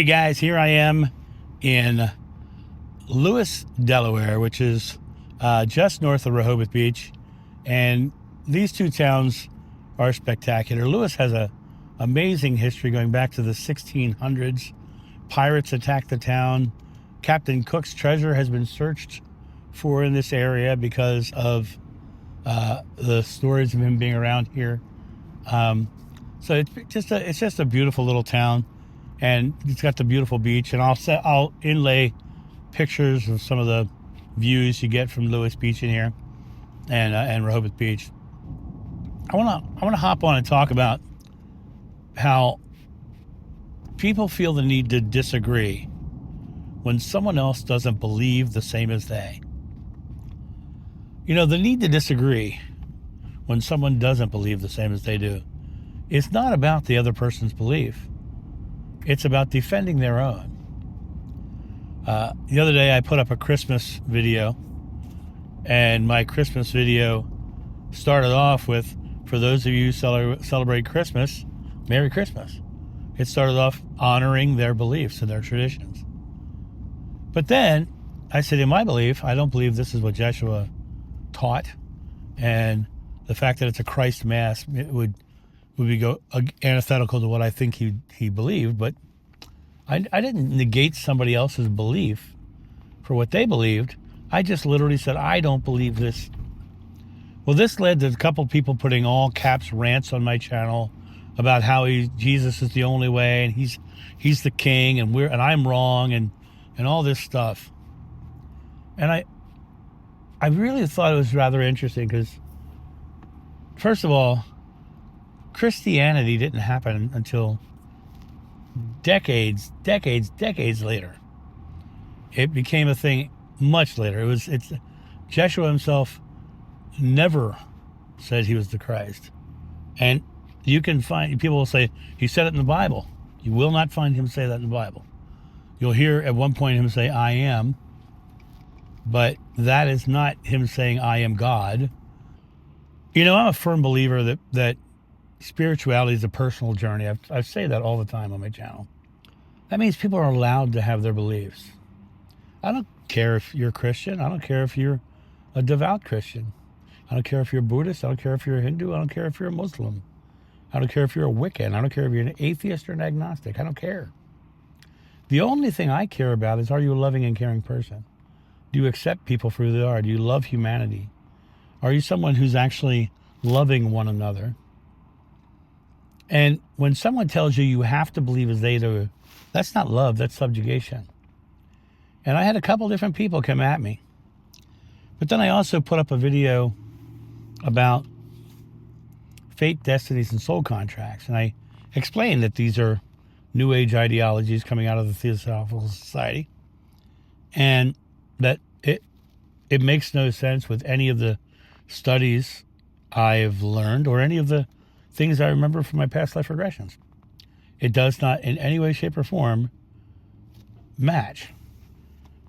Hey guys, here I am in Lewis, Delaware, which is just north of Rehoboth Beach. And these two towns are spectacular. Lewis has a amazing history going back to the 1600s. Pirates attacked the town. Captain Cook's treasure has been searched for in this area because of the stories of him being around here. So it's just a beautiful little town, and it's got the beautiful beach. And I'll inlay pictures of some of the views you get from Lewis Beach in here, and Rehoboth Beach. I wanna hop on and talk about how people feel the need to disagree when someone else doesn't believe the same as they. You know, the need to disagree when someone doesn't believe the same as they do, it's not about the other person's belief. It's about defending their own. The other day I put up a Christmas video, and my Christmas video started off with, for those of you who celebrate Christmas, Merry Christmas. It started off honoring their beliefs and their traditions. But then I said, in my belief, I don't believe this is what Jeshua taught, and the fact that it's a Christ Mass, it would be antithetical to what I think he believed. But I didn't negate somebody else's belief for what they believed. I just literally said, I don't believe this. Well, this led to a couple people putting all caps rants on my channel about how Jesus is the only way, and he's the king, and I'm wrong, and all this stuff. And I really thought it was rather interesting because, first of all, Christianity didn't happen until decades later. It became a thing much later. Jeshua himself never said he was the Christ. And you can find, people will say, he said it in the Bible. You will not find him say that in the Bible. You'll hear at one point him say, I am, but that is not him saying, I am God. You know, I'm a firm believer that spirituality is a personal journey. I say that all the time on my channel. That means people are allowed to have their beliefs. I don't care if you're a Christian. I don't care if you're a devout Christian. I don't care if you're Buddhist. I don't care if you're a Hindu. I don't care if you're a Muslim. I don't care if you're a Wiccan. I don't care if you're an atheist or an agnostic. I don't care. The only thing I care about is, are you a loving and caring person? Do you accept people for who they are? Do you love humanity? Are you someone who's actually loving one another? And when someone tells you you have to believe as they do, that's not love, that's subjugation. And I had a couple different people come at me. But then I also put up a video about fate, destinies, and soul contracts. And I explained that these are New Age ideologies coming out of the Theosophical Society, and that it makes no sense with any of the studies I've learned or any of the things I remember from my past life regressions. It does not in any way, shape, or form match.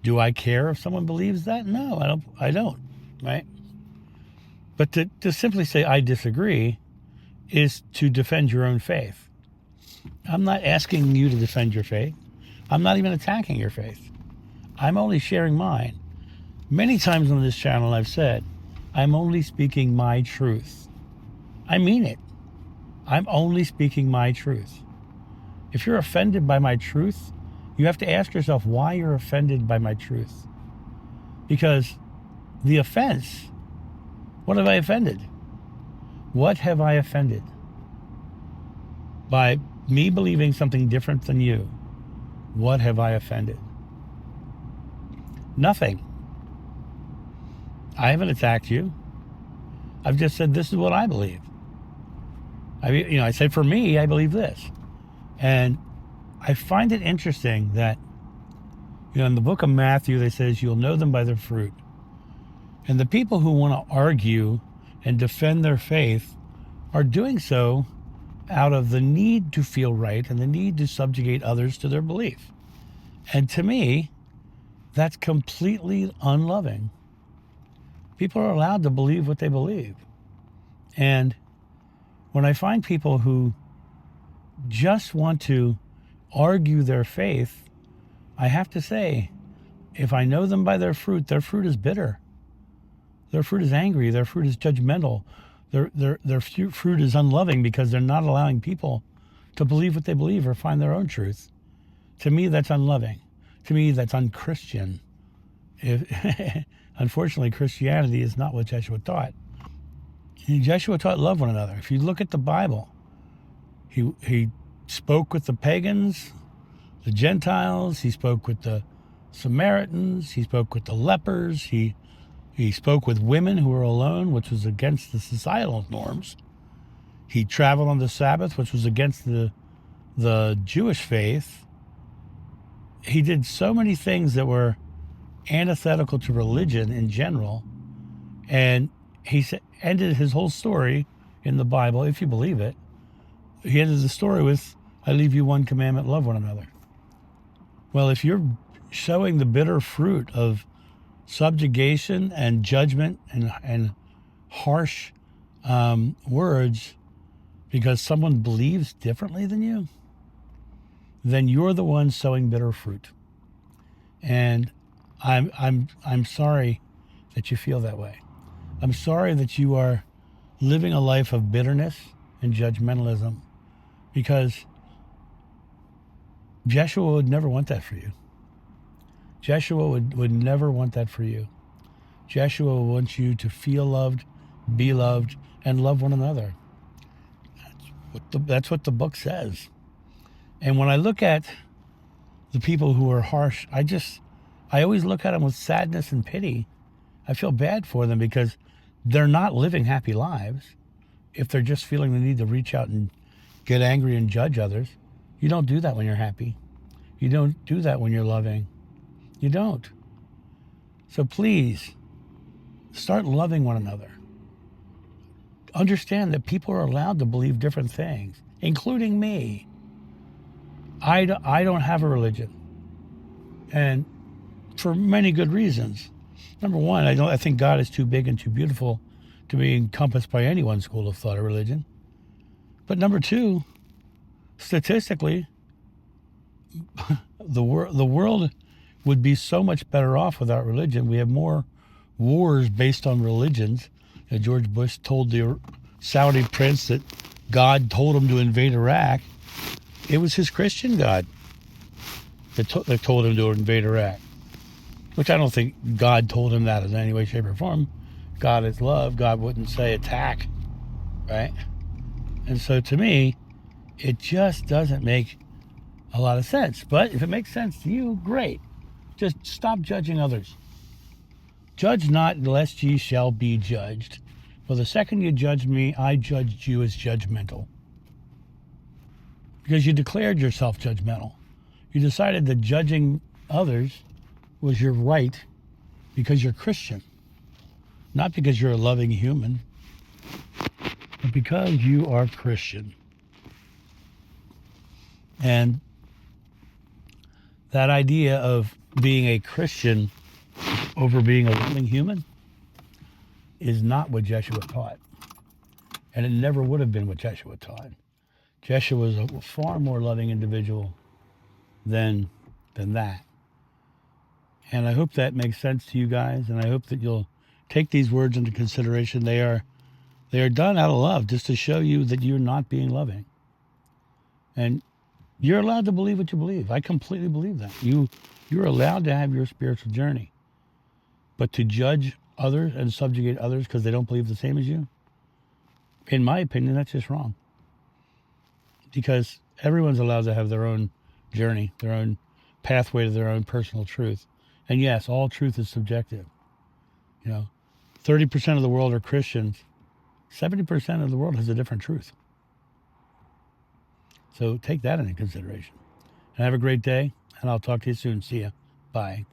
Do I care if someone believes that? No, I don't, right? But to simply say I disagree is to defend your own faith. I'm not asking you to defend your faith. I'm not even attacking your faith. I'm only sharing mine. Many times on this channel I've said, I'm only speaking my truth. I mean it. I'm only speaking my truth. If you're offended by my truth, you have to ask yourself why you're offended by my truth. Because the offense, what have I offended? What have I offended? By me believing something different than you, what have I offended? Nothing. I haven't attacked you. I've just said this is what I believe. I said for me, I believe this. And I find it interesting that, in the book of Matthew, they says you'll know them by their fruit. And the people who want to argue and defend their faith are doing so out of the need to feel right and the need to subjugate others to their belief. And to me, that's completely unloving. People are allowed to believe what they believe. And when I find people who just want to argue their faith, I have to say, if I know them by their fruit is bitter. Their fruit is angry. Their fruit is judgmental. Their fruit is unloving because they're not allowing people to believe what they believe or find their own truth. To me, that's unloving. To me, that's unchristian. Unfortunately, Christianity is not what Jeshua taught. Jeshua taught love one another. If you look at the Bible, he spoke with the pagans, the Gentiles. He spoke with the Samaritans. He spoke with the lepers. He spoke with women who were alone, which was against the societal norms. He traveled on the Sabbath, which was against the Jewish faith. He did so many things that were antithetical to religion in general. And he ended his whole story in the Bible, if you believe it. He ended the story with, I leave you one commandment, love one another. Well, if you're showing the bitter fruit of subjugation and judgment and harsh words because someone believes differently than you, then you're the one sowing bitter fruit. And I'm sorry that you feel that way. I'm sorry that you are living a life of bitterness and judgmentalism, because Jeshua would never want that for you. Jeshua would never want that for you. Jeshua wants you to feel loved, be loved, and love one another. That's what the book says. And when I look at the people who are harsh, I always look at them with sadness and pity. I feel bad for them because they're not living happy lives if they're just feeling the need to reach out and get angry and judge others. You don't do that when you're happy. You don't do that when you're loving. You don't. So please, start loving one another. Understand that people are allowed to believe different things, including me. I don't have a religion, and for many good reasons. Number one, I think God is too big and too beautiful to be encompassed by any one school of thought or religion. But number two, statistically, the world would be so much better off without religion. We have more wars based on religions. George Bush told the Saudi prince that God told him to invade Iraq. It was his Christian God that told him to invade Iraq, which I don't think God told him that in any way, shape, or form. God is love. God wouldn't say attack, right? And so to me, it just doesn't make a lot of sense. But if it makes sense to you, great. Just stop judging others. Judge not, lest ye shall be judged. For the second you judged me, I judged you as judgmental. Because you declared yourself judgmental. You decided that judging others was your right because you're Christian. Not because you're a loving human, but because you are Christian. And that idea of being a Christian over being a loving human is not what Jeshua taught. And it never would have been what Jeshua taught. Jeshua was a far more loving individual than that. And I hope that makes sense to you guys, and I hope that you'll take these words into consideration. They are done out of love, just to show you that you're not being loving. And you're allowed to believe what you believe. I completely believe that. You're allowed to have your spiritual journey. But to judge others and subjugate others because they don't believe the same as you, in my opinion, that's just wrong. Because everyone's allowed to have their own journey, their own pathway to their own personal truth. And yes, all truth is subjective. 30% of the world are Christians. 70% of the world has a different truth. So take that into consideration. And have a great day, and I'll talk to you soon. See ya. Bye.